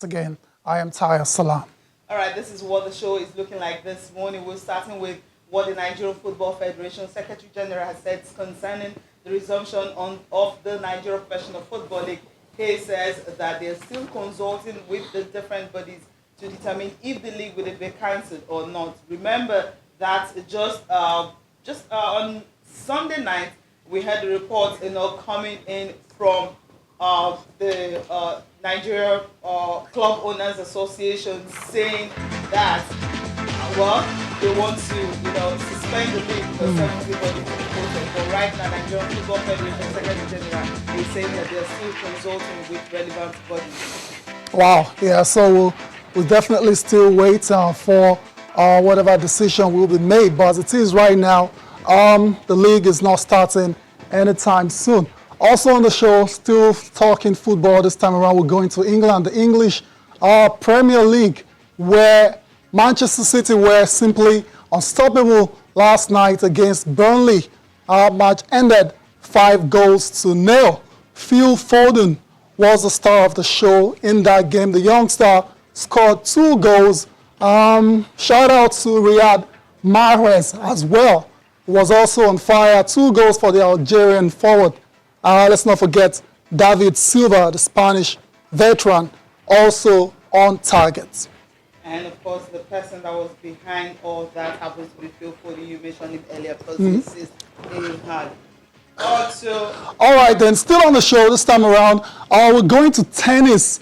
Again, I am Taya Salam. All right, this is what the show is looking like this morning. We're starting with what the Nigerian Football Federation Secretary General has said concerning the resumption of the Nigeria Professional Football League. He says that they're still consulting with the different bodies to determine if the league will be cancelled or not. Remember that just on Sunday night, we had the reports, coming in from the Nigeria Club Owners Association saying that, they want to, suspend the league because 70 bodies will be voted. But right now, Nigerian Football Federation Secretary General is saying that they're still consulting with relevant bodies. Wow, yeah, so we'll definitely still wait for whatever decision will be made. But as it is right now, the league is not starting anytime soon. Also on the show, still talking football this time around, we're going to England, the English Premier League, where Manchester City were simply unstoppable last night against Burnley. Match ended 5-0. Phil Foden was the star of the show in that game. The youngster scored 2 goals. Shout out to Riyad Mahrez as well. He was also on fire. 2 goals for the Algerian forward. Let's not forget David Silva, the Spanish veteran, also on target. And of course, the person that was behind all that happens to be Phil Foden. You mentioned him earlier because he assists in hard. Also, all right, then, still on the show this time around, we're going to tennis.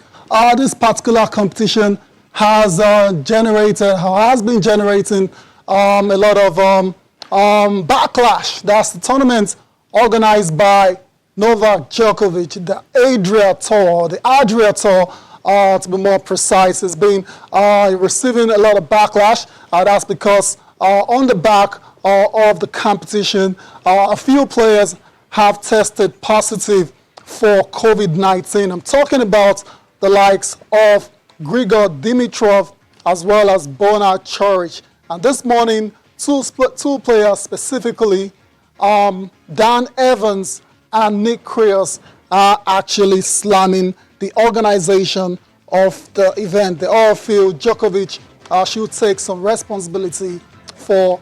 This particular competition has been generating a lot of backlash. That's the tournament organized by Novak Djokovic, the Adria Tour, to be more precise, has been receiving a lot of backlash. That's because on the back of the competition, a few players have tested positive for COVID-19. I'm talking about the likes of Grigor Dimitrov as well as Bona Choric. And this morning, two players specifically, Dan Evans and Nick Kyrgios, are actually slamming the organization of the event. They all feel Djokovic should take some responsibility for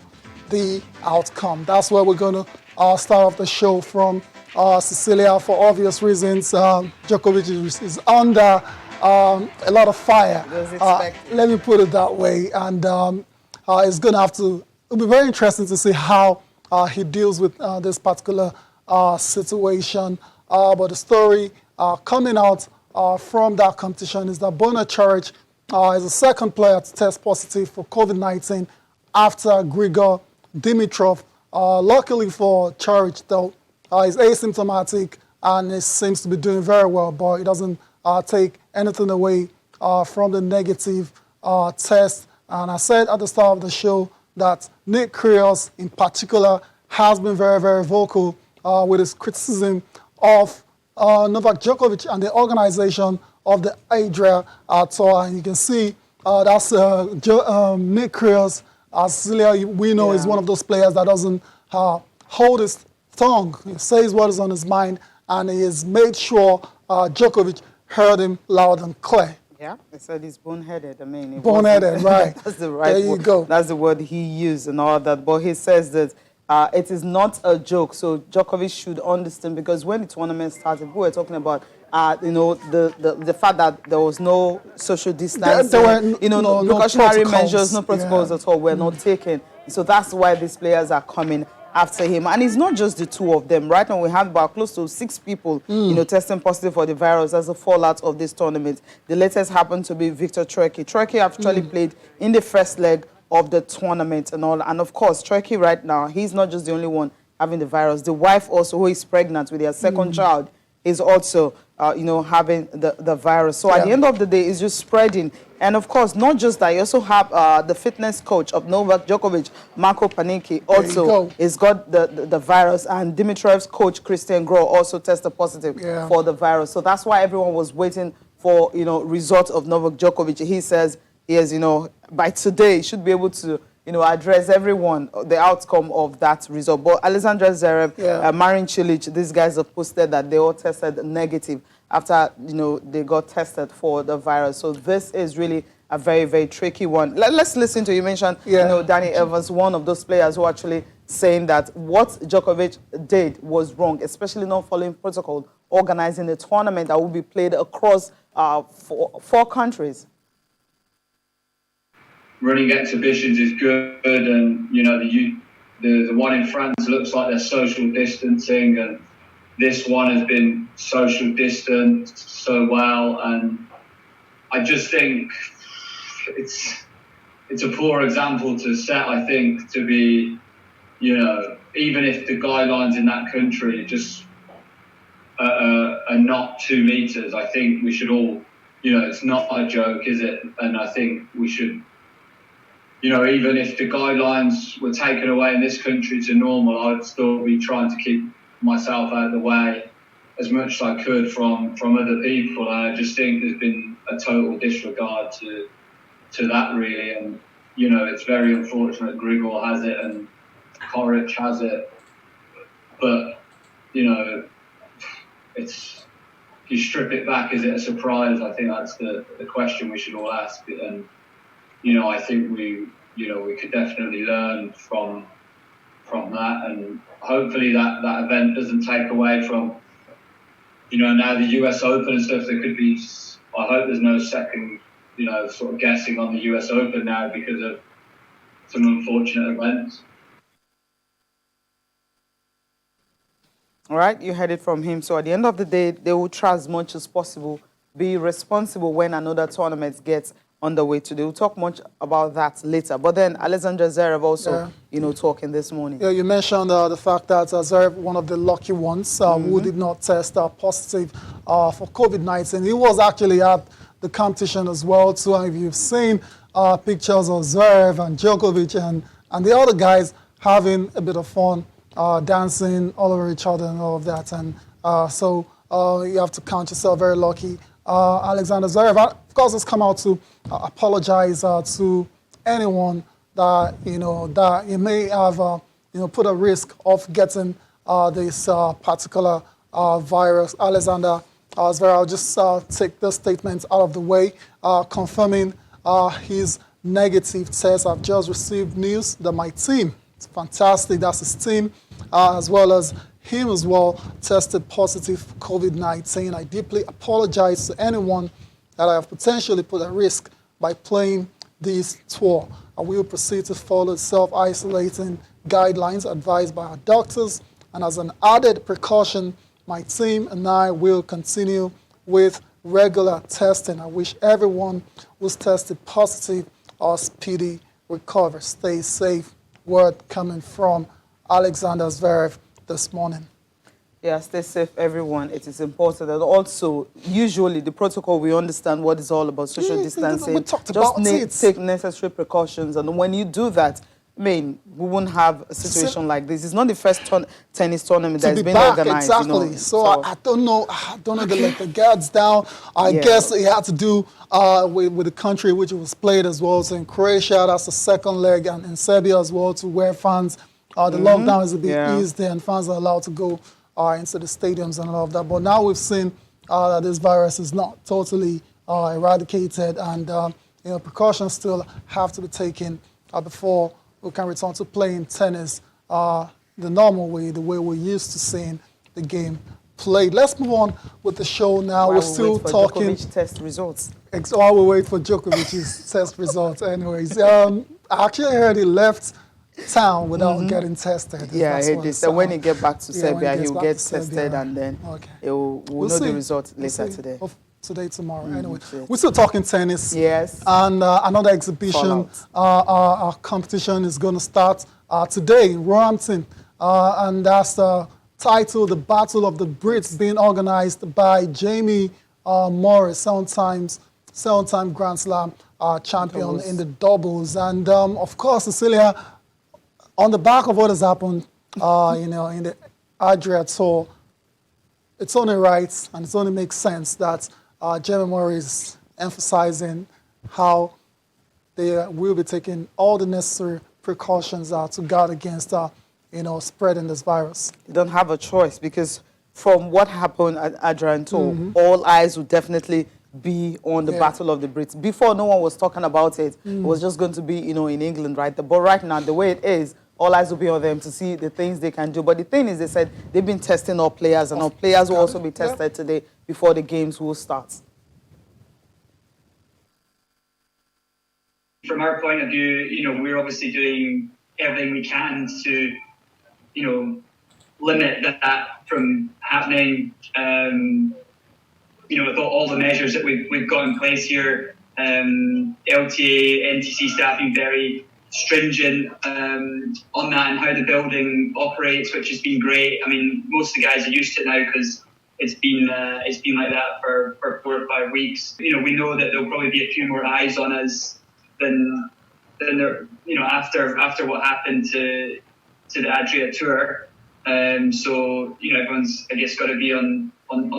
the outcome. That's where we're going to start off the show from. Cecilia, for obvious reasons, Djokovic is under a lot of fire. Let me put it that way. And it's going to it'll be very interesting to see how he deals with this particular situation. But the story coming out from that competition is that Bona Choric is the second player to test positive for COVID-19 after Grigor Dimitrov. Luckily for Choric, though, he's asymptomatic and he seems to be doing very well, but it doesn't take anything away from the negative test. And I said at the start of the show that Nick Kyrgios in particular has been very, very vocal with his criticism of Novak Djokovic and the organization of the Adria Tour. And you can see that's Nick Kyrgios. As Cecilia, we know, is one of those players that doesn't hold his tongue. He says what is on his mind, and he has made sure Djokovic heard him loud and clear. Yeah, he said he's boneheaded. I mean, boneheaded, right. That's the right word. There you go. That's the word he used and all that. But he says that it is not a joke. So Djokovic should understand, because when the tournament started, we were talking about the fact that there was no social distancing, no precautionary measures, no protocols at all were not taken. So that's why these players are coming after him. And it's not just the two of them. Right now we have about close to 6 people, testing positive for the virus as a fallout of this tournament. The latest happened to be Victor Troicki. Troicki actually played in the first leg of the tournament and all. And of course, Troicki right now, he's not just the only one having the virus. The wife also, who is pregnant with their second child, is also, having the virus. So at the end of the day, it's just spreading. And of course, not just that, you also have the fitness coach of Novak Djokovic, Marco Panicki, also has got the virus. And Dimitrov's coach, Christian Groh, also tested positive for the virus. So that's why everyone was waiting for, results of Novak Djokovic. He says he has, by today, he should be able to, address everyone, the outcome of that result. But Alexander Zverev, Marin Cilic, these guys have posted that they all tested negative. after, they got tested for the virus. So this is really a very, very tricky one. Let's listen to, you mentioned, Danny Evans, one of those players who actually saying that what Djokovic did was wrong, especially not following protocol, organizing a tournament that will be played across four countries. Running exhibitions is good, and the one in France looks like they're social distancing, and this one has been social distanced so well, and I just think it's a poor example to set. I think to be, even if the guidelines in that country just are not 2 meters, I think we should all, it's not a joke, is it? And I think we should, even if the guidelines were taken away in this country to normal, I'd still be trying to keep myself out of the way as much as I could from other people. And I just think there's been a total disregard to that, really. And, it's very unfortunate Grigor has it and Koric has it. But, it's, if you strip it back, is it a surprise? I think that's the question we should all ask. And, I think we could definitely learn from that, and hopefully that event doesn't take away from, now the US Open and stuff. There could be, I hope there's no second, sort of guessing on the US Open now because of some unfortunate events. All right, you heard it from him. So at the end of the day, they will try as much as possible, be responsible when another tournament gets underway today. We'll talk much about that later. But then Alexander Zverev also, talking this morning. Yeah, you mentioned the fact that Zverev, one of the lucky ones who did not test positive for COVID-19. He was actually at the competition as well, too. And if you've seen pictures of Zverev and Djokovic and the other guys having a bit of fun, dancing all over each other and all of that. And so you have to count yourself very lucky. Alexander Zverev, of course, has come out to apologize to anyone that that you may have put at risk of getting this particular virus. Alexander Zverev, I'll just take the statement out of the way, confirming his negative test. I've just received news that my team, it's fantastic, that's his team, as well as him as well, tested positive for COVID-19. I deeply apologize to anyone that I have potentially put at risk by playing this tour. I will proceed to follow self-isolating guidelines advised by our doctors, and as an added precaution, my team and I will continue with regular testing. I wish everyone who's tested positive a speedy recovery. Stay safe. Word coming from Alexander Zverev this morning. Yeah, stay safe, everyone. It is important. And also, usually, the protocol, we understand what it's all about, social distancing. We talked about it. Take necessary precautions. And when you do that, we won't have a situation like this. It's not the first tennis tournament that's been organized. Exactly. So I don't know. They let the guards down. I guess it had to do with the country which it was played as well. So in Croatia, that's the second leg, and in Serbia as well, to where fans, the lockdown is a bit eased there, and fans are allowed to go into the stadiums and all of that. But now we've seen that this virus is not totally eradicated, and precautions still have to be taken before we can return to playing tennis the normal way, the way we're used to seeing the game played. Let's move on with the show now. We're still talking Djokovic test results. While we wait for Djokovic's test results. Anyways, I actually heard he left town without getting tested. Yeah, I heard this. So when he get back to Serbia, he'll get tested, and then we'll know the results later today. Today, tomorrow. Anyway, we're still talking tennis. Yes. And another exhibition, our competition is going to start today in Roehampton. And that's the title, The Battle of the Brits, being organized by Jamie Morris, seven-time Grand Slam champion in the doubles. And of course, Cecilia, on the back of what has happened, in the Adria Tour, it's only right and it only makes sense that Jamie Morris is emphasizing how they will be taking all the necessary precautions to guard against, spreading this virus. You don't have a choice because from what happened at Adranto, all eyes would definitely be on the Battle of the Brits. Before, no one was talking about it. It was just going to be, you know, in England, right? But right now, the way it is, all eyes will be on them to see the things they can do. But the thing is, they said they've been testing all players, and all players will also be tested today before the games will start. From our point of view, you know, we're obviously doing everything we can to, you know, limit that from happening. You know, with all the measures that we've got in place here, LTA, NTC staff being very stringent on that and how the building operates, which has been great. I mean, most of the guys are used to it now because it's been like that for 4 or 5 weeks. You know, we know that there'll probably be a few more eyes on us than there, you know, after what happened to the Adria Tour. So, you know, everyone's, I guess, got to be on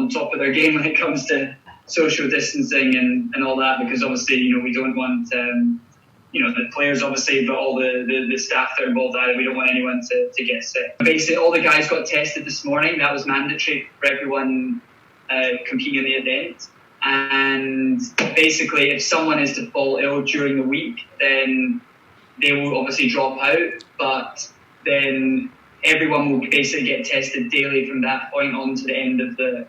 top of their game when it comes to social distancing and all that, because obviously, you know, we don't want, you know, the players obviously, but all the staff that are involved in it, we don't want anyone to get sick. Basically, all the guys got tested this morning. That was mandatory for everyone competing in the event. And basically, if someone is to fall ill during the week, then they will obviously drop out, but then everyone will basically get tested daily from that point on to the end of the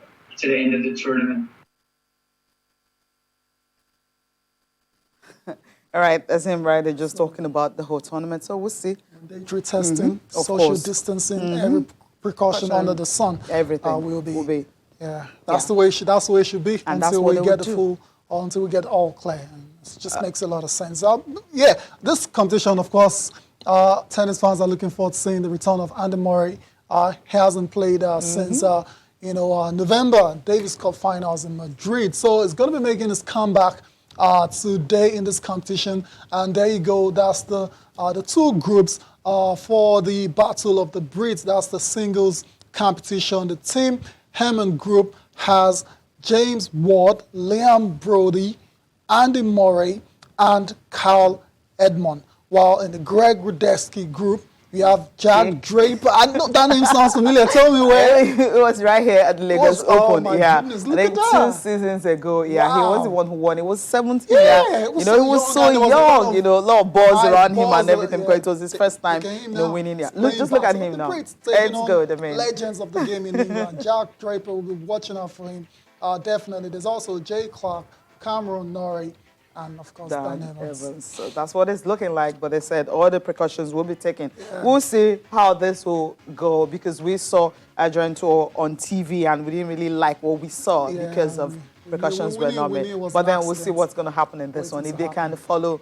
tournament. All right, that's him, right? They're just talking about the whole tournament, so we'll see. Mandatory testing, Of social course. distancing, every precaution under the sun. Everything will be. That's the way it should. That's the way it should be And until that's we what get they the would full, or until we get all clear. And it just makes a lot of sense. Yeah, this competition, of course, tennis fans are looking forward to seeing the return of Andy Murray. He hasn't played since November, Davis Cup finals in Madrid. So it's going to be making his comeback today in this competition. And there you go. That's the two groups for the Battle of the Brits. That's the singles competition. The team Hammond group has James Ward, Liam Brody, Andy Murray, and Carl Edmond. While in the Greg Rudetsky group, we have Jack Draper. I know that name sounds familiar. Tell me where. It was right here at the Lagos Open. My goodness, look I think at that. 2 seasons ago. Yeah, Wow. he was the one who won. It was 17. Yeah, it was you know, so he was young, and there so was a lot young. of You know, a lot of buzz around him and everything. yeah. Because it was his first time, winning. Yeah, just look at him now. It's good. I mean, legends of the game in England. Jack Draper will be watching out for him. Definitely. There's also Jay Clark, Cameron Norrie, and of course Dan Evans. So that's what it's looking like. But they said all the precautions will be taken. We'll see how this will go, because we saw Adrian Tour on TV and we didn't really like what we saw because of precautions were not made. But then we'll see what's going to happen in this one. If they can follow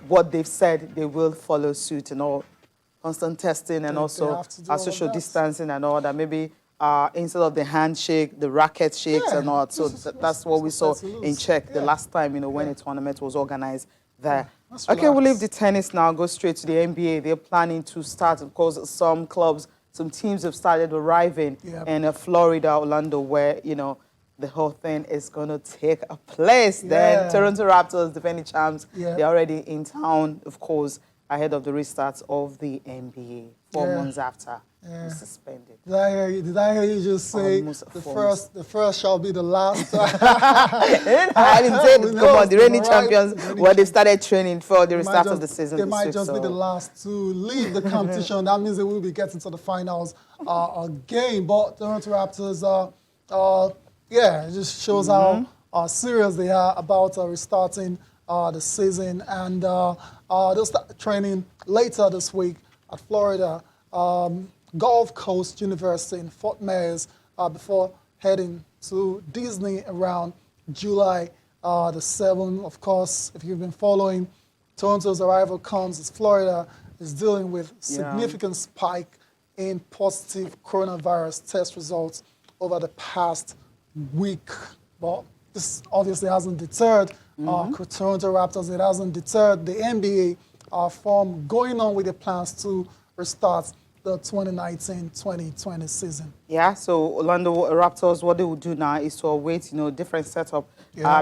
what they've said, they will follow suit and all. Constant testing and also social distancing and all that. Maybe instead of the handshake, the racket shakes and all. So that's what we saw in Czech the last time, you know, when a tournament was organized there. Okay, we'll leave the tennis now, go straight to the NBA. They're planning to start, of course, some clubs, some teams have started arriving in Florida, Orlando, where, you know, the whole thing is going to take a place. Then Toronto Raptors, defending champs, they're already in town, of course, ahead of the restart of the NBA 4 months after suspended. Did I hear you just say the first shall be the last? I didn't say it. Come on, the reigning champions, when they started training for the restart of the season. They might just be the last to leave the competition. That means they will be getting to the finals again. But Toronto Raptors, it just shows how serious they are about restarting the season. And they'll start training later this week at Florida Gulf Coast University in Fort Myers before heading to Disney around July the 7th. Of course, if you've been following, Toronto's arrival comes as Florida is dealing with significant spike in positive coronavirus test results over the past week. But this obviously hasn't deterred Toronto Raptors. It hasn't deterred the NBA from going on with the plans to restart the 2019-2020 season. Yeah, so Orlando Raptors, what they will do now is to await, you know, different setup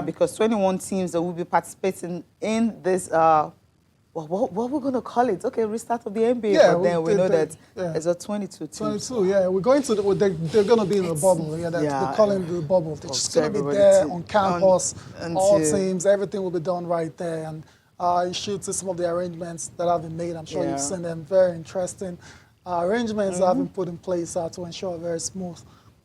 because 21 teams that will be participating in this well, what we're going to call it? Okay, restart of the NBA. Yeah, but then we know that yeah. it's a 22 teams. 22, yeah. We're going to, they're going to be in the bubble. Yeah, they're calling it the bubble. They're just going to be there on campus, all teams, everything will be done right there. And you should see some of the arrangements that have been made. I'm sure you've seen them. Very interesting arrangements have been put in place to ensure a very smooth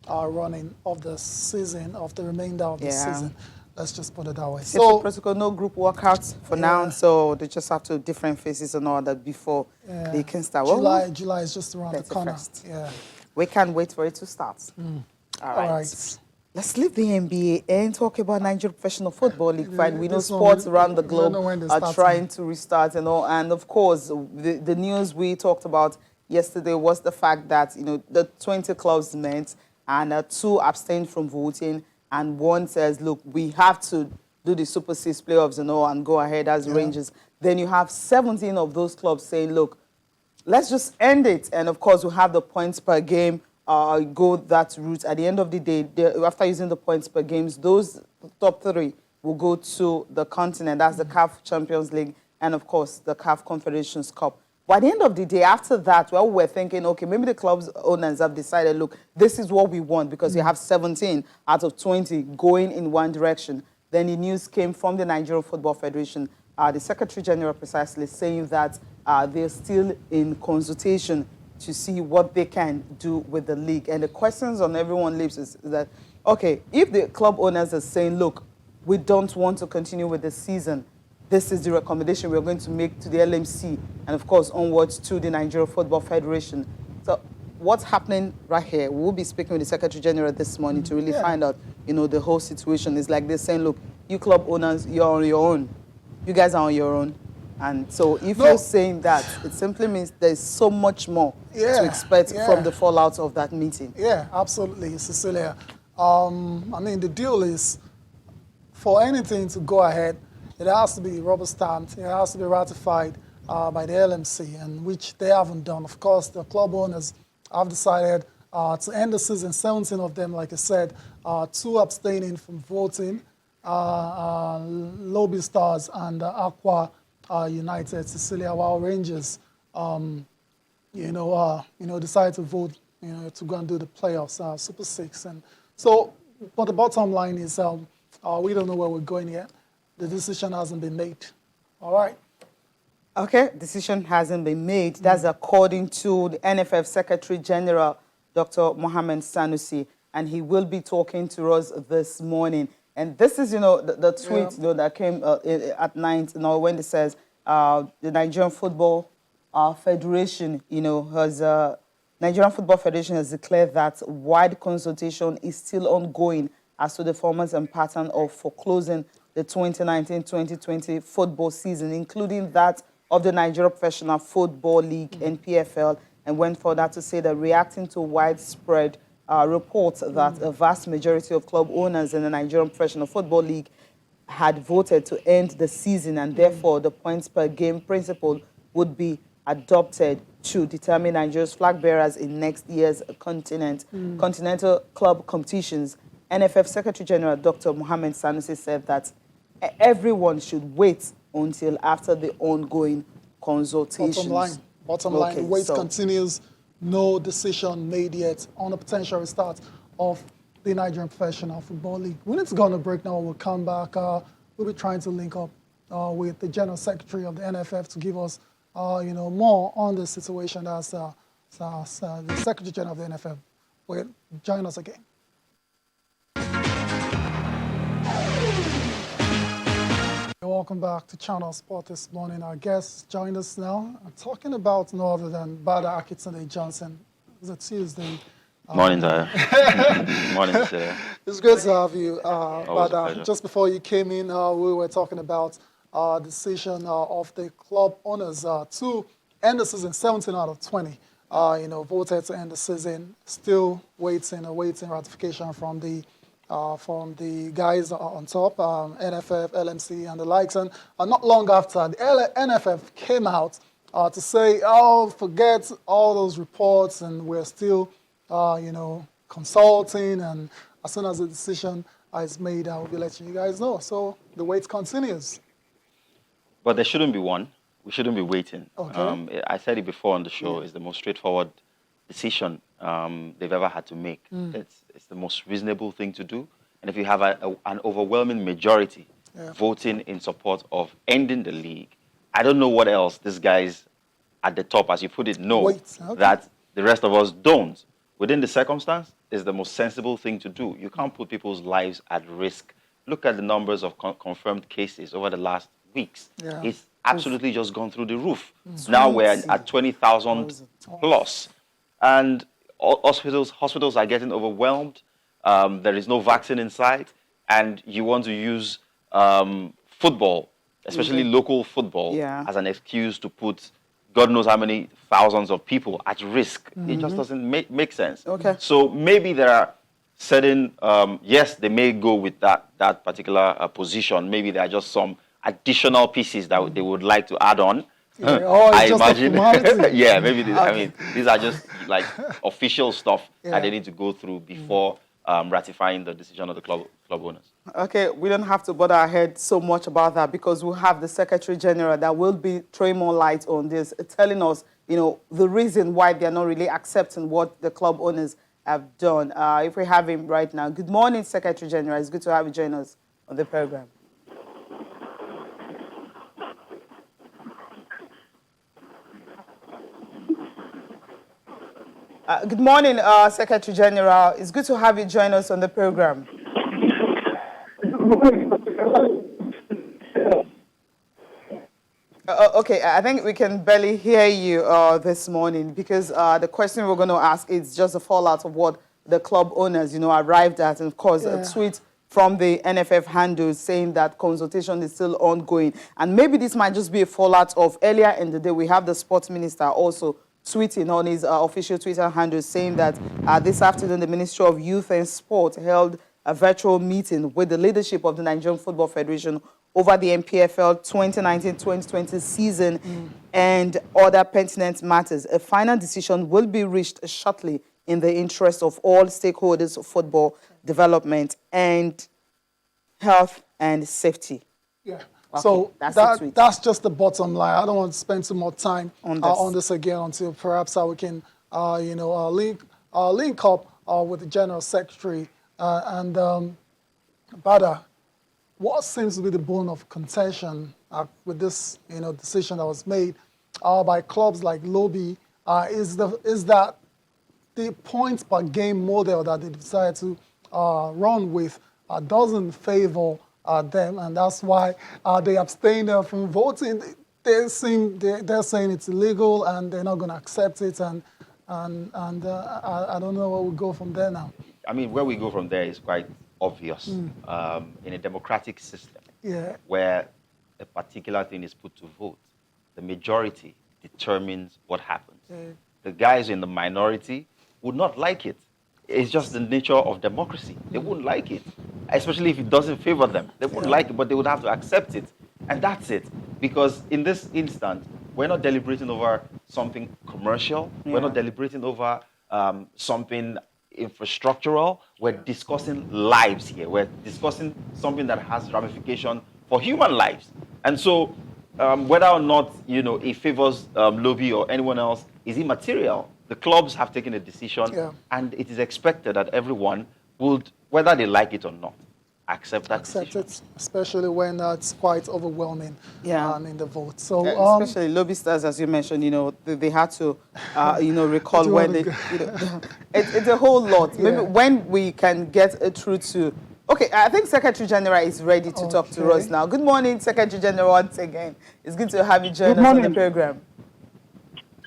running of the season, of the remainder of the season. Let's just put it that way. So protocol, no group workouts for now, so they just have to different phases and all that before they can start. July is just around the corner. Yeah, we can't wait for it to start. All right. Let's leave the NBA and talk about Nigeria Professional Football League. Fine, we know sports around the globe are trying to restart and all, and of course, the news we talked about yesterday was the fact that the 20 clubs met and 2 abstained from voting. And one says, look, we have to do the Super 6 playoffs and go ahead as Rangers. Then you have 17 of those clubs saying, look, let's just end it. And, of course, we have the points per game, go that route. At the end of the day, after using the points per games, those top 3 will go to the continent. That's the CAF Champions League and, of course, the CAF Confederations Cup. But at the end of the day, after that, well, we're thinking, okay, maybe the club's owners have decided, look, this is what we want because you have 17 out of 20 going in one direction. Then the news came from the Nigerian Football Federation, the Secretary General precisely, saying that they're still in consultation to see what they can do with the league. And the questions on everyone's lips is that, okay, if the club owners are saying, look, we don't want to continue with the season, this is the recommendation we're going to make to the LMC and, of course, onwards to the Nigeria Football Federation. So what's happening right here? We'll be speaking with the Secretary General this morning to really find out, the whole situation. It's like they're saying, look, you club owners, you're on your own. You guys are on your own. And so if you're saying that, it simply means there's so much more to expect from the fallout of that meeting. Yeah, absolutely, Cecilia. I mean, the deal is for anything to go ahead, it has to be rubber stamped. It has to be ratified by the LMC, and which they haven't done. Of course, the club owners have decided to end the season. 17 of them, like I said, 2 abstaining from voting. Lobby Stars and Aqua United, Cecilia, while Rangers, decided to vote, to go and do the playoffs, Super 6. And so, but the bottom line is, we don't know where we're going yet. The decision hasn't been made. All right. Okay, decision hasn't been made. That's according to the NFF Secretary General, Dr. Mohammed Sanusi, and he will be talking to us this morning. And this is, the tweet that came at night, when it says the Nigerian Football Federation, Nigerian Football Federation has declared that wide consultation is still ongoing as to the format and pattern of foreclosing the 2019-2020 football season, including that of the Nigeria Professional Football League, NPFL, and went further to say that reacting to widespread reports that a vast majority of club owners in the Nigerian Professional Football League had voted to end the season, and therefore the points per game principle would be adopted to determine Nigeria's flag bearers in next year's continental club competitions. NFF Secretary General Dr. Mohammed Sanusi said that everyone should wait until after the ongoing consultations. Bottom line, the wait continues. No decision made yet on the potential restart of the Nigerian Professional Football League. We need to go on a break now. We'll come back. We'll be trying to link up with the General Secretary of the NFF to give us, more on the situation as the Secretary General of the NFF will join us again. Welcome back to Channel Sport this morning. Our guests join us now. I'm talking about no other than Bada Akitunde Johnson. It's a Tuesday. Morning, Daya. Morning, sir. It's great to have you, Bada. Just before you came in, we were talking about the decision of the club owners to end the season. 17 out of 20, voted to end the season. Still awaiting ratification from the guys on top, NFF, LMC, and the likes. And not long after, the NFF came out to say, forget all those reports, and we're still, consulting. And as soon as the decision is made, I will be letting you guys know. So the wait continues. But there shouldn't be one. we shouldn't be waiting. Okay. I said it before on the show. It's the most straightforward decision they've ever had to make. It's the most reasonable thing to do. And if you have an overwhelming majority voting in support of ending the league, I don't know what else these guys at the top, as you put it, know that the rest of us don't. Within the circumstance, is the most sensible thing to do. You can't put people's lives at risk. Look at the numbers of confirmed cases over the last weeks. It's absolutely just gone through the roof. Now we're at 20,000 plus. And hospitals are getting overwhelmed. There is no vaccine in sight. And you want to use football, especially local football, as an excuse to put God knows how many thousands of people at risk. It just doesn't make sense. So maybe there are certain, yes, they may go with that particular position. Maybe there are just some additional pieces that they would like to add on. I imagine. Yeah, maybe I mean, these are just like official stuff that they need to go through before ratifying the decision of the club owners. Okay, we don't have to bother our head so much about that because we'll have the Secretary General that will be throwing more light on this, telling us, the reason why they're not really accepting what the club owners have done. If we have him right now. Good morning, Secretary General. It's good to have you join us on the program. Good morning, Secretary General. It's good to have you join us on the program. Okay, I think we can barely hear you this morning because the question we're going to ask is just a fallout of what the club owners, arrived at. And of course, a tweet from the NFF handle saying that consultation is still ongoing. And maybe this might just be a fallout of earlier in the day. We have the sports minister also tweeting on his official Twitter handle saying that this afternoon the Ministry of Youth and Sport held a virtual meeting with the leadership of the Nigerian Football Federation over the NPFL 2019-2020 season and other pertinent matters. A final decision will be reached shortly in the interest of all stakeholders of football development and health and safety. Yeah. Okay, so that's just the bottom line. I don't want to spend too much time on this again until perhaps we can, link up with the General Secretary and Bada. What seems to be the bone of contention with this, decision that was made by clubs like Lobby is that the points per game model that they decided to run with doesn't favor them, and that's why they abstained from voting. They're saying it's illegal and they're not going to accept it, and I don't know where we go from there now. I mean, where we go from there is quite obvious. In a democratic system where a particular thing is put to vote, the majority determines what happens. The guys in the minority would not like it. It's just the nature of democracy. They wouldn't like it, especially if it doesn't favor them. They wouldn't like it, but they would have to accept it. And that's it. Because in this instance, we're not deliberating over something commercial. We're not deliberating over something infrastructural. We're discussing lives here. We're discussing something that has ramification for human lives. And so whether or not, it favors Lobby or anyone else is immaterial. The clubs have taken a decision, and it is expected that everyone would, whether they like it or not, accept decision. It, especially when it's quite overwhelming in the vote. So especially Lobby stars, as you mentioned, they had to, recall when they, it's a whole lot. Maybe when we can get it through to. Okay, I think Secretary General is ready to talk to us now. Good morning, Secretary General, once again. It's good to have you join us on the program.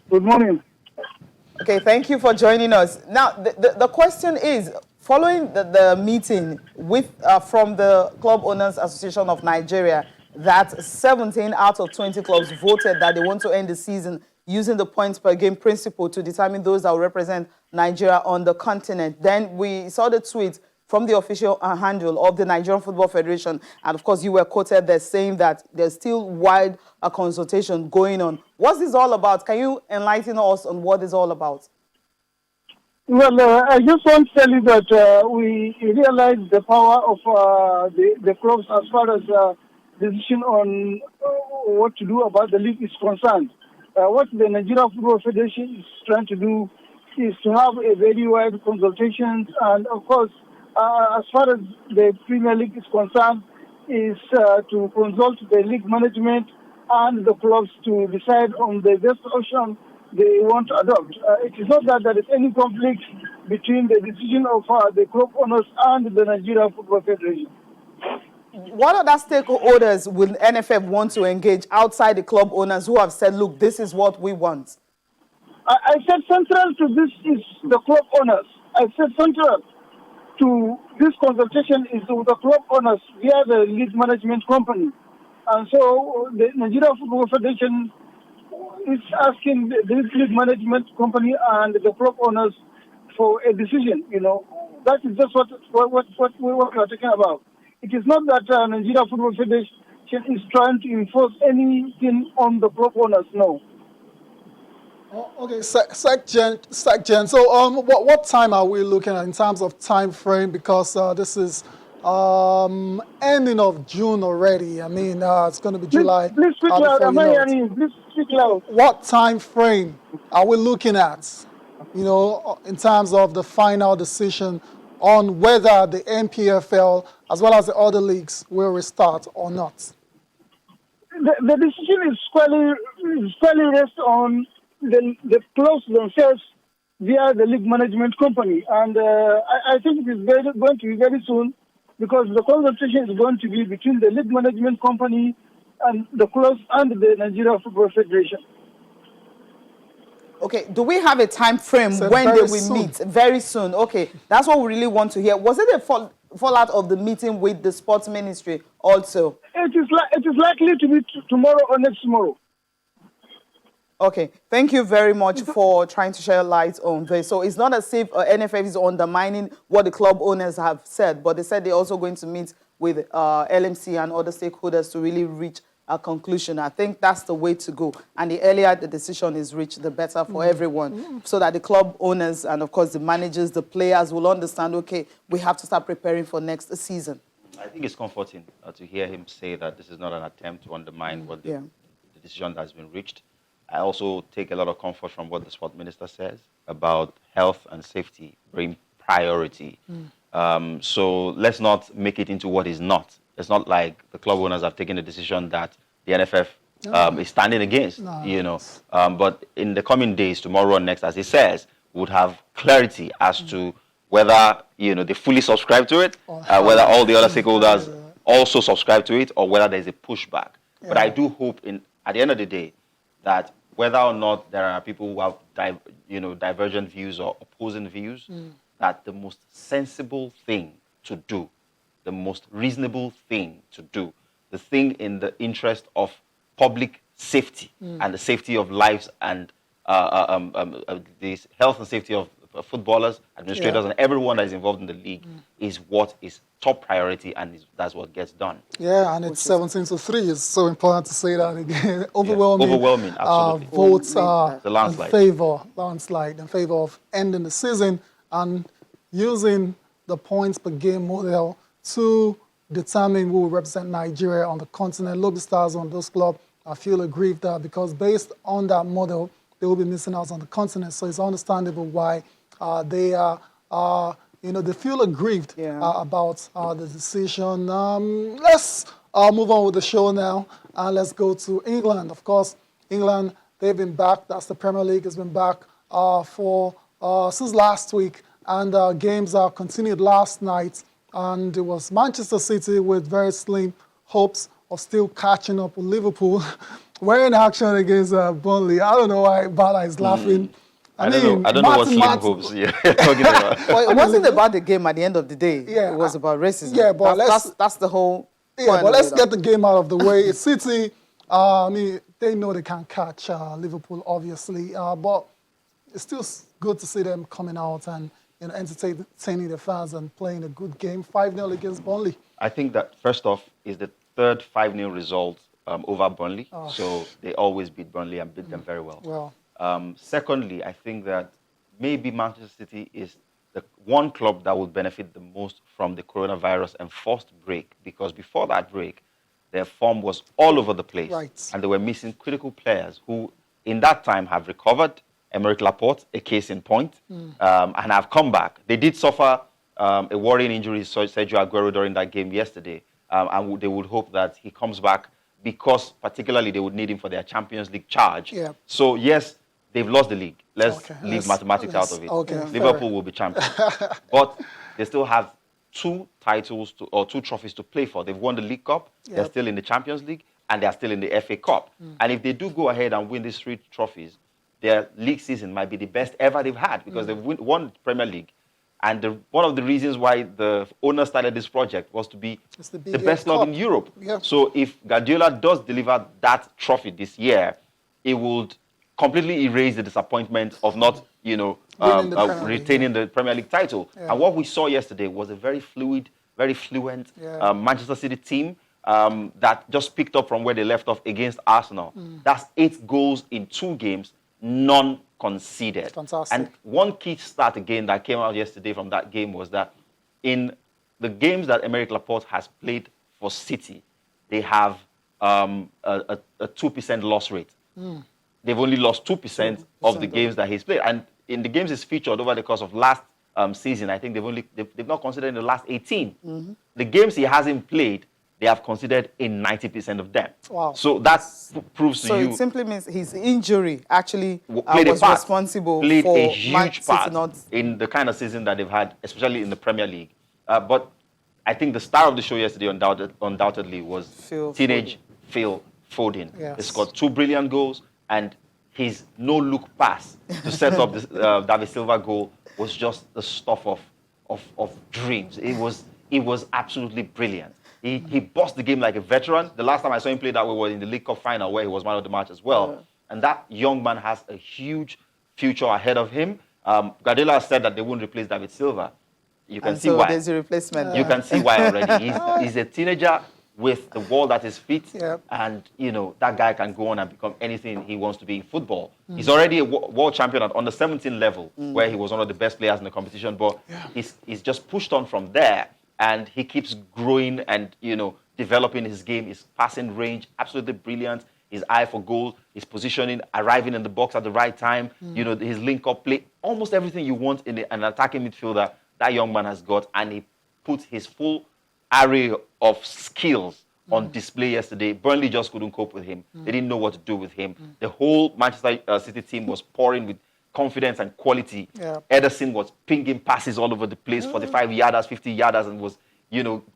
Good morning. Okay, thank you for joining us. Now, the question is, following the meeting with from the Club Owners Association of Nigeria, that 17 out of 20 clubs voted that they want to end the season using the points per game principle to determine those that will represent Nigeria on the continent. Then we saw the tweet from the official handle of the Nigerian Football Federation. And of course, you were quoted there saying that there's still wide consultation going on. What's this all about? Can you enlighten us on what it's all about? Well, I just want to tell you that we realize the power of the clubs as far as decision on what to do about the league is concerned. What the Nigeria Football Federation is trying to do is to have a very wide consultation, and of course, as far as the Premier League is concerned, is to consult the league management and the clubs to decide on the best option they want to adopt. It is not that there is any conflict between the decision of the club owners and the Nigeria Football Federation. What other stakeholders will NFF want to engage outside the club owners who have said, look, this is what we want? I said central to this is the club owners. I said central to this consultation is with the club owners via the league management company. And so the Nigeria Football Federation is asking the league management company and the club owners for a decision. That is just what we are talking about. It is not that Nigeria Football Federation is trying to enforce anything on the club owners. No. Oh, okay, Sec-Gen. So what time are we looking at in terms of time frame? Because this is ending of June already. I mean, it's going to be July. Please speak loud. Am I hearing you? Please speak loud. What time frame are we looking at, in terms of the final decision on whether the NPFL as well as the other leagues will restart or not? The decision is squarely rests on the clubs themselves via the league management company. And I think it is going to be very soon, because the consultation is going to be between the league management company and the clubs and the Nigeria Football Federation. Okay, do we have a time frame when they will meet? Very soon. Okay, that's what we really want to hear. Was it a fallout of the meeting with the sports ministry also? It is likely to be tomorrow or next tomorrow. Okay, thank you very much for trying to share light on this. So it's not as if NFF is undermining what the club owners have said, but they said they're also going to meet with LMC and other stakeholders to really reach a conclusion. I think that's the way to go. And the earlier the decision is reached, the better for everyone, so that the club owners and, of course, the managers, the players will understand, okay, we have to start preparing for next season. I think it's comforting to hear him say that this is not an attempt to undermine what the decision that has been reached. I also take a lot of comfort from what the sport minister says about health and safety being priority. So let's not make it into what is not. It's not like the club owners have taken a decision that the NFF is standing against, but in the coming days, tomorrow and next, as he says, would have clarity as to whether, they fully subscribe to it, whether all the other stakeholders also subscribe to it, or whether there's a pushback. But I do hope at the end of the day that whether or not there are people who have divergent views or opposing views, that the most sensible thing to do, the most reasonable thing to do, the thing in the interest of public safety and the safety of lives and the health and safety of footballers, administrators, and everyone that is involved in the league is what is top priority, and that's what gets done. Yeah, and it's 17-3. It's so important to say that again. Overwhelming absolutely. Votes landslide in favor of ending the season and using the points per game model to determine who will represent Nigeria on the continent. Look, the stars on those clubs, I feel aggrieved that because based on that model, they will be missing out on the continent. So it's understandable why they they feel aggrieved about the decision. Let's move on with the show now, and let's go to England. Of course, England, they've been back. That's the Premier League has been back since last week, and games are continued last night. And it was Manchester City with very slim hopes of still catching up with Liverpool. We're in action against Burnley. I don't know why Bala is laughing. I don't know what slim hopes you're talking about. Well, it wasn't about the game at the end of the day. Yeah, it was about racism. Yeah, but that's the whole point. Yeah, but let's get the game out of the way. City, they know they can't catch Liverpool, obviously. But it's still good to see them coming out and entertaining the fans and playing a good game. 5-0 against Burnley. I think that, first off, is the third 5-0 result over Burnley. So they always beat Burnley and beat them very well. Secondly, I think that maybe Manchester City is the one club that would benefit the most from the coronavirus enforced break, because before that break, Their form was all over the place. Right. And they were missing critical players who, in that time, have recovered. Emerick Laporte, a case in point, and have come back. They did suffer a worrying injury to Sergio Aguero during that game yesterday, and they would hope that he comes back because particularly they would need him for their Champions League charge. Yeah. So, yes, they've lost the league. Let's Okay, leave mathematics out of it. okay, fair. Liverpool will be champions. But they still have two trophies to play for. They've won the League Cup, they're still in the Champions League, and they're still in the FA Cup. And if they do go ahead and win these 3 trophies, their league season might be the best ever they've had because they've won the Premier League. And one of the reasons why the owner started this project was to be the best club in Europe. Yeah. So if Guardiola does deliver that trophy this year, it would completely erase the disappointment of not, retaining the Premier League title. Yeah. And what we saw yesterday was a very fluid, very fluent Manchester City team that just picked up from where they left off against Arsenal. That's 8 goals in 2 games, none conceded. Fantastic. And one key stat again that came out yesterday from that game was that in the games that Emerick Laporte has played for City, they have a 2% loss rate. They've only lost 2% of the games that he's played. And in the games he's featured over the course of last season, I think they've not considered in the last 18. The games he hasn't played, they have considered in 90% of them. Wow. So that proves to you... So it simply means his injury actually played was responsible for a huge part not... in the kind of season that they've had, especially in the Premier League. But I think the star of the show yesterday undoubtedly was teenage Phil Foden. Yes. He scored 2 brilliant goals, and his no-look pass to set up this David Silva goal was just the stuff of dreams. It was absolutely brilliant. He bossed the game like a veteran. The last time I saw him play that way was in the League Cup final where he was man of the match as well. And that young man has a huge future ahead of him. Guardiola said that they won't replace David Silva. You can see why. There's a replacement. You can see why already. He's a teenager with the world at his feet. And, that guy can go on and become anything he wants to be in football. He's already a world champion at under 17 level where he was one of the best players in the competition. But he's just pushed on from there. And he keeps growing and, developing his game, his passing range, absolutely brilliant. His eye for goal, his positioning, arriving in the box at the right time, his link-up play, almost everything you want in an attacking midfielder, that young man has got. And he put his full array of skills on display yesterday. Burnley just couldn't cope with him. They didn't know what to do with him. The whole Manchester City team was pouring with confidence and quality. Ederson was pinging passes all over the place, 45-yarders, 50-yarders, and was,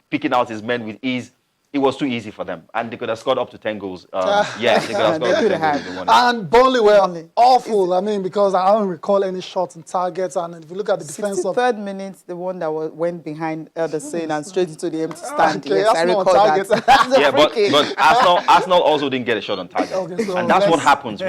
picking out his men with ease. It was too easy for them, and they could have scored up to 10 goals. They could have scored up to 10 goals if they wanted. And Burnley were awful. I mean, because I don't recall any shots and targets. And if you look at the defense of... 63rd minute, the one that went behind Ederson and straight into the empty stand. Okay, yes, I recall that. But Arsenal also didn't get a shot on target. And that's what happens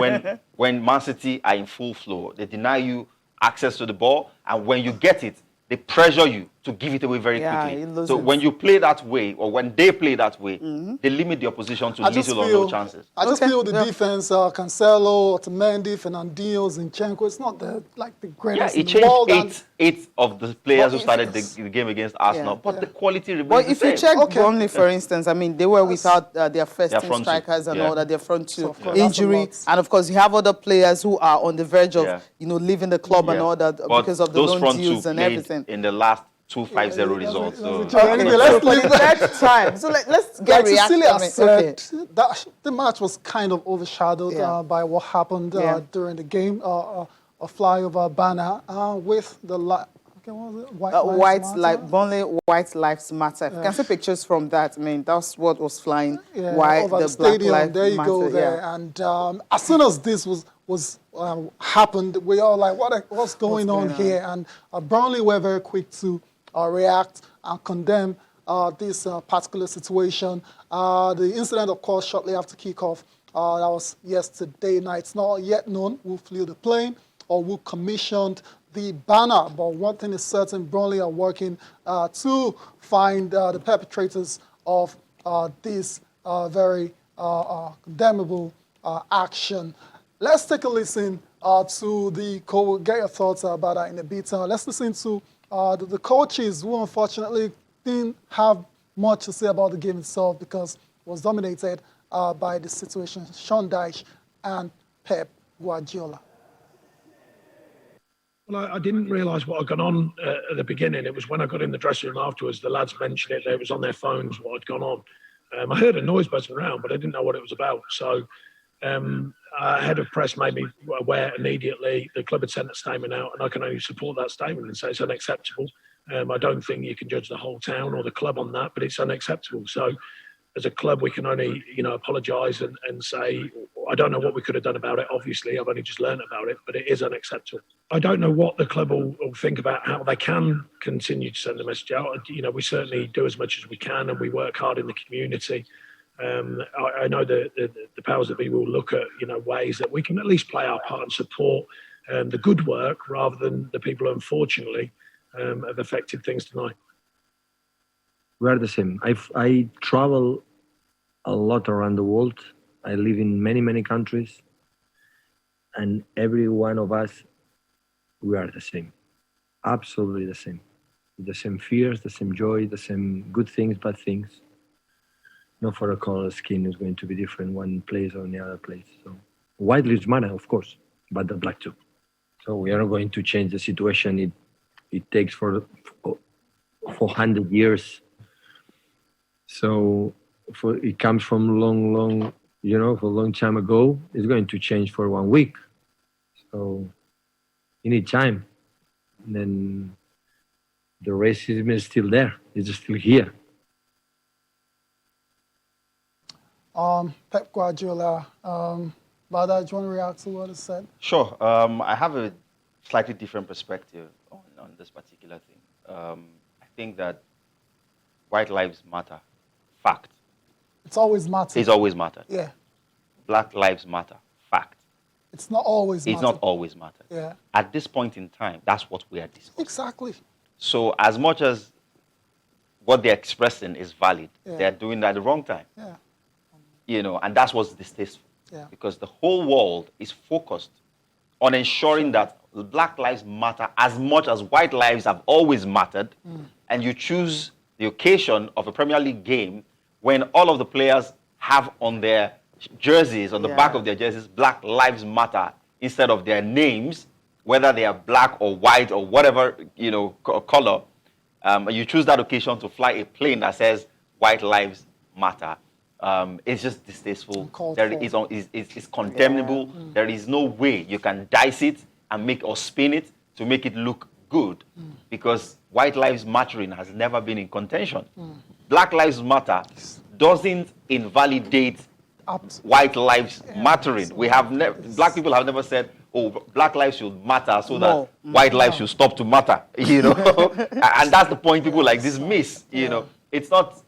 when Man City are in full flow. They deny you access to the ball, and when you get it, they pressure you to give it away very quickly. So when you play that way, or when they play that way, they limit the opposition to little or no chances. I just feel the defense, Cancelo, Otamendi, Fernandinho, Zinchenko, it's not the greatest in the world. Yeah, it changed 8 of the players who started the game against Arsenal, but the quality remains the same. But if you check Burnley, for instance, I mean, they were without their first team strikers and all that, their front two, injury. And of course, you have other players who are on the verge of, leaving the club and all that because of the loan deals and everything. In the last 2-5-0 results. So let's time. So let's get reaction. The match was kind of overshadowed by what happened during the game. A flyover banner with the Burnley White Lives Matter. You can see pictures from that. I mean, that's what was flying. Why over the Black stadium? Lives there you Matter, go. There, and as soon as this was happened, we all like, what's going on here? And Burnley were very quick to react and condemn this particular situation. The incident, of course, shortly after kickoff, that was yesterday night. It's not yet known who flew the plane or who commissioned the banner, but one thing is certain, Burnley are working to find the perpetrators of this very condemnable action. Let's take a listen to get your thoughts about that in a bit. Let's listen to the coaches who unfortunately didn't have much to say about the game itself because was dominated by the situation, Sean Dyche and Pep Guardiola. Well, I didn't realise what had gone on at the beginning. It was when I got in the dressing room afterwards, the lads mentioned it. It was on their phones what had gone on. I heard a noise buzzing around, but I didn't know what it was about. So head of press made me aware immediately. The club had sent a statement out, and I can only support that statement and say it's unacceptable. I don't think you can judge the whole town or the club on that, but it's unacceptable. So as a club, we can only, apologise and say, I don't know what we could have done about it. Obviously, I've only just learned about it, but it is unacceptable. I don't know what the club will think about how they can continue to send the message out. We certainly do as much as we can, and we work hard in the community. I know the powers that be will look at, ways that we can at least play our part and support the good work rather than the people who unfortunately have affected things tonight. We are the same. I travel a lot around the world. I live in many, many countries. And every one of us, we are the same. Absolutely the same. The same fears, the same joy, the same good things, bad things. No for a color of skin is going to be different one place or the other place. So white lives matter, of course, but the black too. So we are not going to change the situation. It takes for 400 years. So it comes from long, for a long time ago. It's going to change for 1 week. So you need time. And then the racism is still there. It's still here. Pep Guardiola, Bada, do you want to react to what is said? Sure. I have a slightly different perspective on this particular thing. I think that white lives matter. Fact. It's always mattered. It's always mattered. Yeah. Black lives matter. Fact. It's not always mattered. It's not always mattered. Yeah. At this point in time, that's what we are discussing. Exactly. So as much as what they're expressing is valid, Yeah. they're doing that at the wrong time. Yeah. And that's what's distasteful. Yeah. Because the whole world is focused on ensuring that black lives matter as much as white lives have always mattered. And you choose the occasion of a Premier League game when all of the players have on their jerseys, on the back of their jerseys, Black Lives Matter instead of their names, whether they are black or white or whatever, color. You choose that occasion to fly a plane that says White Lives Matter. It's just distasteful. It's condemnable. Yeah. There is no way you can dice it and spin it to make it look good, because white lives mattering has never been in contention. Black Lives Matter doesn't invalidate white lives mattering. We have black people have never said, "Oh, black lives should matter so that white lives should stop to matter." And that's the point people like this miss. It's not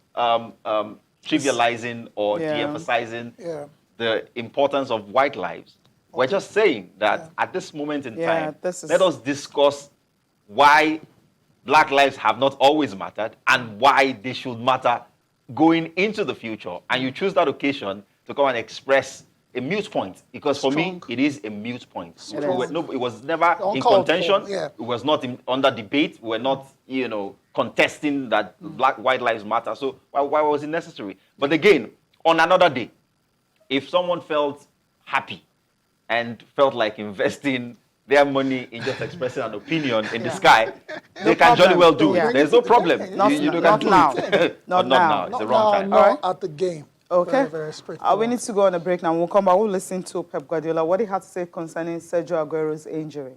trivializing or de-emphasizing the importance of white lives. We're just saying that at this moment in time, let us discuss why black lives have not always mattered and why they should matter going into the future. And you choose that occasion to come and express a mute point, because for me, it is a mute point. It was never in contention. It was not under debate. We're not, contesting that white lives matter. So why was it necessary? But again, on another day, if someone felt happy and felt like investing their money in just expressing an opinion in the sky, they can jolly well do it. There's no problem. Not now. Not now. It's the wrong time. Not at the game. Okay. Very, very straightforward. We need to go on a break now. We'll come back. We'll listen to Pep Guardiola, what he had to say concerning Sergio Aguero's injury.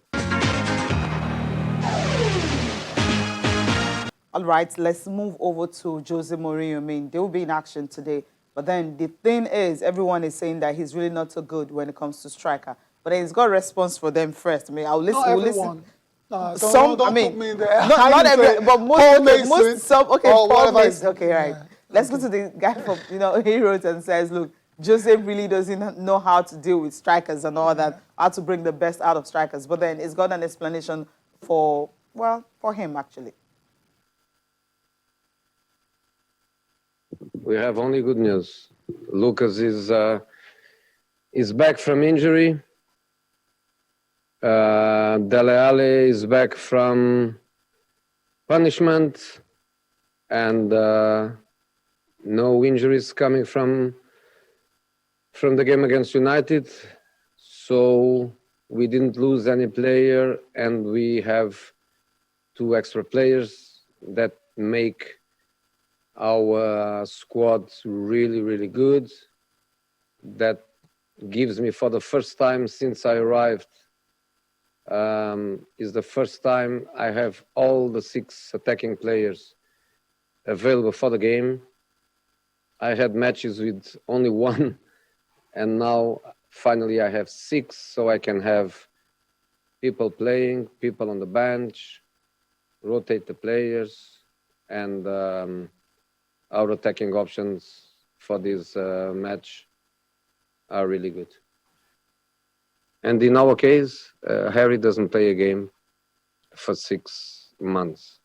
All right, let's move over to Jose Mourinho. I mean, they will be in action today. But then the thing is, everyone is saying that he's really not so good when it comes to striker. But then he's got a response for them first. I mean, I'll listen. Not We'll everyone. listen. Don't put me in there. Not everyone, but Paul most. Okay, right. Yeah. Let's go to the guy from, he wrote and says, look, Jose really doesn't know how to deal with strikers and all that, how to bring the best out of strikers. But then he's got an explanation for him, actually. We have only good news. Lucas is back from injury. Dele Alli is back from punishment, and no injuries coming from the game against United. So we didn't lose any player, and we have 2 extra players that make our squad really, really good. That gives me, for the first time since I arrived, is the first time I have all the 6 attacking players available for the game. I had matches with only 1, and now finally I have 6, so I can have people playing, people on the bench, rotate the players, and our attacking options for this match are really good. And in our case, Harry doesn't play a game for 6 months.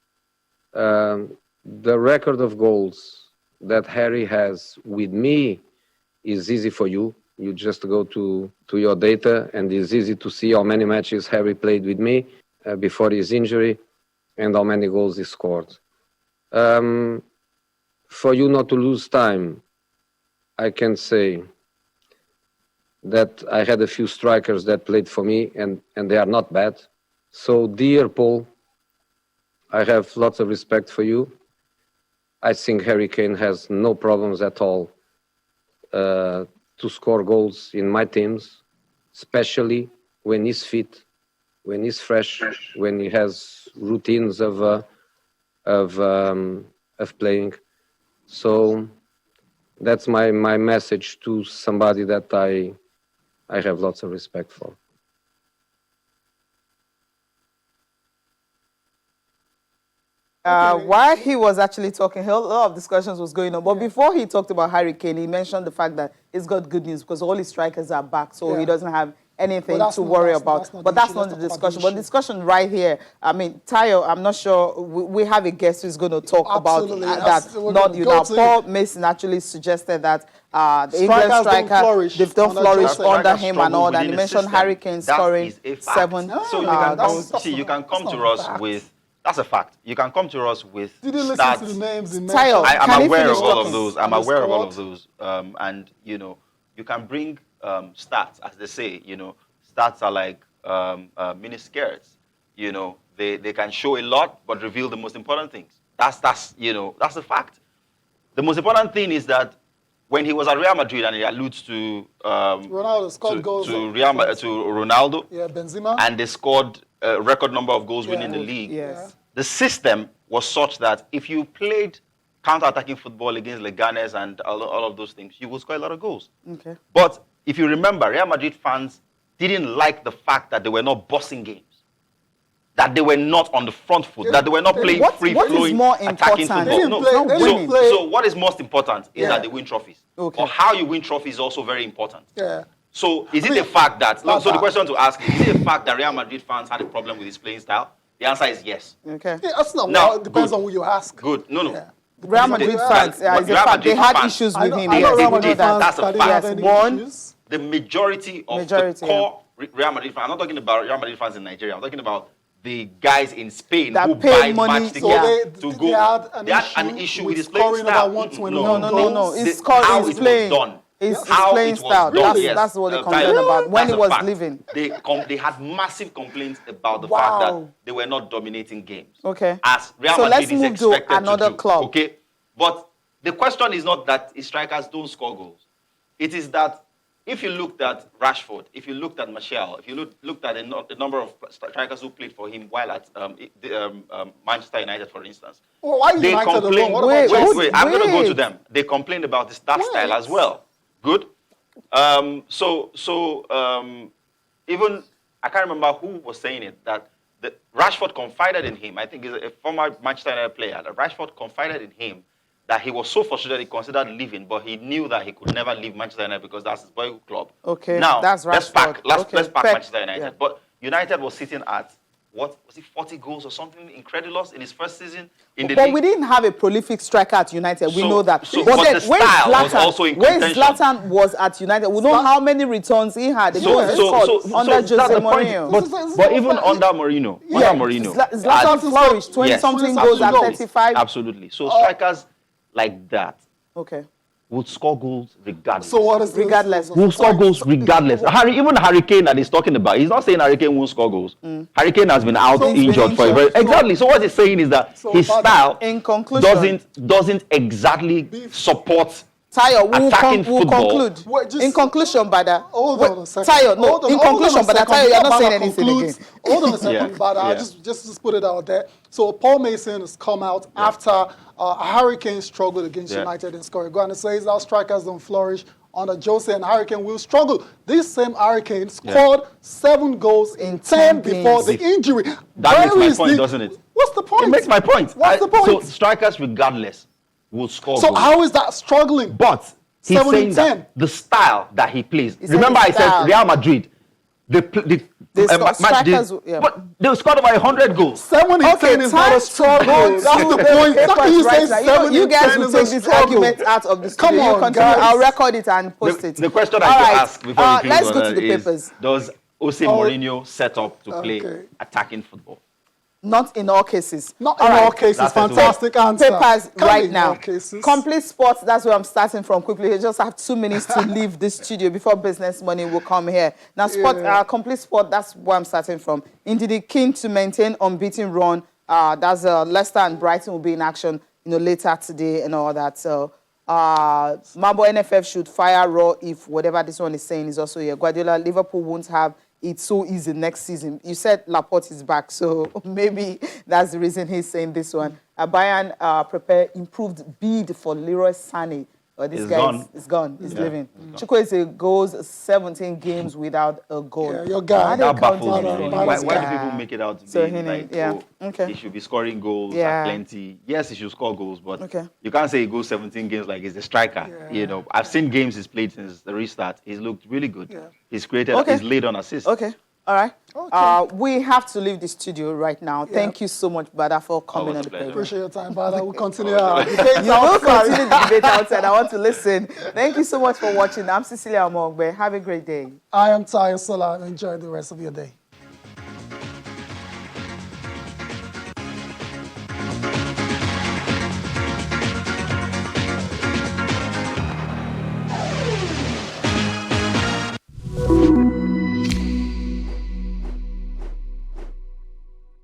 The record of goals that Harry has with me is easy for you. You just go to your data, and it's easy to see how many matches Harry played with me before his injury and how many goals he scored. For you not to lose time, I can say that I had a few strikers that played for me, and they are not bad. So, dear Paul, I have lots of respect for you. I think Harry Kane has no problems at all to score goals in my teams, especially when he's fit, when he's fresh, when he has routines of playing. So that's my message to somebody that I have lots of respect for. While he was actually talking, a lot of discussions was going on. But before he talked about Harry Kane, he mentioned the fact that he's got good news because all his strikers are back, so he doesn't have anything to worry about. But that's not the discussion. But the discussion right here, I mean, Tayo, I'm not sure, we have a guest who's going to talk about that. Not you now. Paul Mason actually suggested that the England striker, they've don't flourish under him and all that. And he mentioned Harry Kane scoring 7. So you can come to us with... That's a fact. You can come to us with Did you listen stats. to the names he mentioned? I'm aware of all of those. I'm aware of all of those. And, you know, you can bring stats, as they say, you know. Stats are like mini skirts. You know, they can show a lot, but reveal the most important things. That's you know, that's a fact. The most important thing is that when he was at Real Madrid, and he alludes to Ronaldo scored goals to Ronaldo, yeah, Benzema, and they scored a record number of goals winning the league. Yes. The system was such that if you played counter-attacking football against Leganes and all of those things, you will score a lot of goals. Okay. But if you remember, Real Madrid fans didn't like the fact that they were not bossing games, that they were not on the front foot, that they were not playing free-flowing attacking football. So what is most important is that they win trophies. Okay. Or how you win trophies is also very important. Yeah. So is it a fact that, so the question to ask is it a fact that Real Madrid fans had a problem with his playing style? The answer is yes. Okay. Yeah, that's not now, it depends on who you ask. Good. No. Yeah. Real Madrid fans, they had issues with him. I know Real Madrid fans that's a that fact. The majority of the core Real Madrid fans, I'm not talking about Real Madrid fans in Nigeria, I'm talking about the guys in Spain that who pay buy money match tickets to go. They had an issue with his playing style. No. It's how it was done. His playing style. That's what they complained about when he was leaving. They had massive complaints about the fact that they were not dominating games. Okay. As Real Madrid is expected to do. Okay. But the question is not that his strikers don't score goals. It is that if you looked at Rashford, if you looked at Martial, if you looked at the number of strikers who played for him while at Manchester United, for instance, well, why they United complained. Wait, I'm going to go to them. They complained about his staff style as well. Good. Even I can't remember who was saying it, that Rashford confided in him. I think he's a former Manchester United player. That Rashford confided in him that he was so frustrated he considered leaving, but he knew that he could never leave Manchester United because that's his boyhood club. Okay. Now that's let's pack Rashford. Manchester United. Yeah. But United was sitting at what was it, 40 goals or something incredulous in his first season in the league. But we didn't have a prolific striker at United. We know that. But the style was also in contention. When Zlatan was at United, we know how many returns he had. Under Jose Mourinho. But even under Mourinho, Zlatan flourished 20-something goals at 35. Absolutely. So strikers like that Okay. would score goals regardless. So what is this? Regardless. Will score goals regardless. Even Hurricane that he's talking about, he's not saying Hurricane won't score goals. Hurricane has been out So- injured for a very exactly. So what he's saying is that So, his but style in conclusion- doesn't exactly support Tayo, we'll attacking football. conclude. Wait, just- in conclusion, Bada. Hold on a second. Tayo, no. Hold on- In hold on conclusion, a Bada, second. Tayo, you're not Before saying Bada anything concludes, again. Hold on a second, Yeah, Bada. yeah. Just put it out there. So Paul Mason has come out after a Hurricane struggled against Yeah. United in scoring. Go on and says our strikers don't flourish under Jose, and Hurricane will struggle. This same Hurricane scored 7 goals in 10 before the injury. That makes Where my is point, the- doesn't it? What's the point? It makes my point. What's the point? So strikers regardless will score So goals. how is that struggling? But he's 7 saying in that 10. the style that he plays. said Remember, his I said style. Real Madrid. They strikers, yeah. But they scored over 100 goals. 7 in 10 is not a struggle. That's the point. How can you say 7 You in guys 10 will is take a this struggle? argument out of the studio. Come You on, continue. guys. I'll record it and post it. The question I All should right. ask before we close let's on go to that the is, papers. does Jose Mourinho set up to play Okay. attacking football? Not in all cases. Not All in right. all cases. That's it. Fantastic answer. Papers Can't right be in now. all cases. Complete Sports, that's where I'm starting from quickly. I just have 2 minutes to leave this studio before Business Money will come here. Now, Complete Sport, that's where I'm starting from. Indeed, keen to maintain unbeaten run. That's Leicester and Brighton will be in action, later today and all that. So, Mambo NFF should fire Raw if whatever this one is saying is also here. Guardiola, Liverpool won't have it so easy next season. You said Laporte is back, so maybe that's the reason he's saying this one. Bayern prepare improved bid for Leroy Sané. This He's guy gone. is gone. He's leaving. Chukwueze goes 17 games without a goal. Yeah, your guy. Why they That counting baffles it me. for Why this do guy? people make it out to So be he like, need- yeah, okay. he should be scoring goals Yeah. at plenty? Yes, he should score goals, but Okay. you can't say he goes 17 games like he's a striker. I've seen games he's played since the restart. He's looked really good. Yeah. He's created, Okay. he's laid on assists. Okay. All right. Okay. We have to leave the studio right now. Thank you so much, Bada, for coming Always on a the pleasure. program. Appreciate your time, brother. We'll continue our debate You will outside. continue the debate outside. I want to listen. Thank you so much for watching. I'm Cecilia Omogbe. Have a great day. I am Tayo Sola. Enjoy the rest of your day.